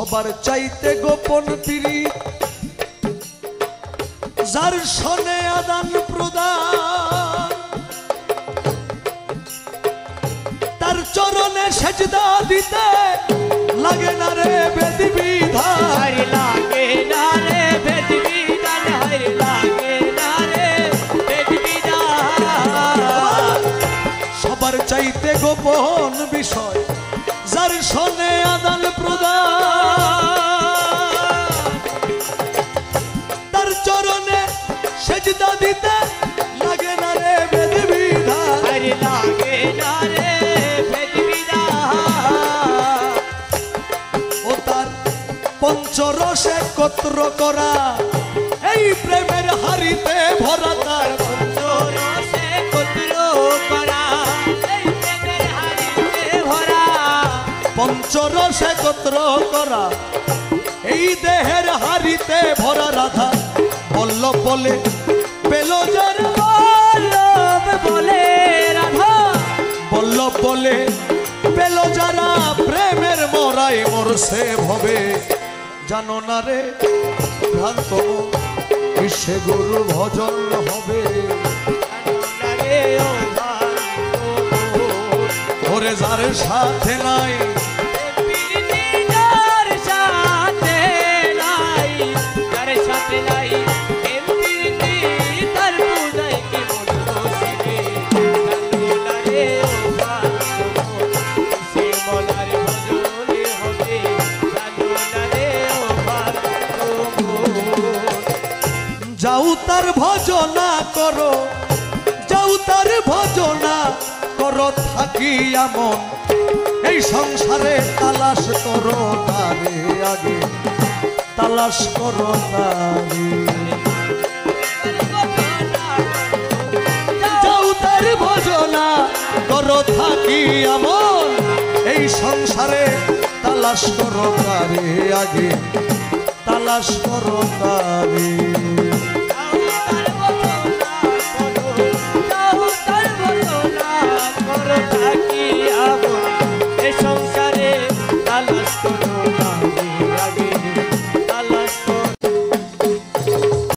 সবার চাইতে গোপন পীড়িত যার সনে আদান প্রদান তার চরণে সেজদা দিতে লাগে না রে বেদি বিধান লাগে না রে বেদি বিধান লাগে না রে বেদি বিধান সবার চাইতে গোপন বিষয় যার সনে আদান প্রদান তার চরণে সেজদা দিতে লাগে না রে বেদি বিধান লাগে না রে বেদি বিধান ও তার পঞ্চরস একত্র করা এই প্রেমের হাড়িতে ভরা তার রসে কত্র করা এই প্রেমের হাড়িতে ভরা পঞ্চরস একত্র করা এই দেহের হাড়িতে ভরা রাধা বল্লভ বলে পেল যার বল্লভ বলে রাধা বল্লভ বলে পেল যারা প্রেমের মরাই মরছে ভবে জানো না রে ভ্রান্ত কিসে গুরু ভজন হবে রে ও ওরে যার সাথে নাই প্রীতি যার সাথে নাই যার সাথে নাই প্রীতি তার পূজায় কি বলবো শিবে জানো না রে ও সে মনার ভজনে হবে জানো না রে ও যাও তার ভজনা করো যাও তার ভজনা করো থাকি এমন এই সংসারে তালাশ করো তারে আগে তালাশ করো তারে যাও তার ভজনা করো থাকি এমন এই সংসারে তালাশ করো তারে আগে তালাশ করো তারে তার বদলা করো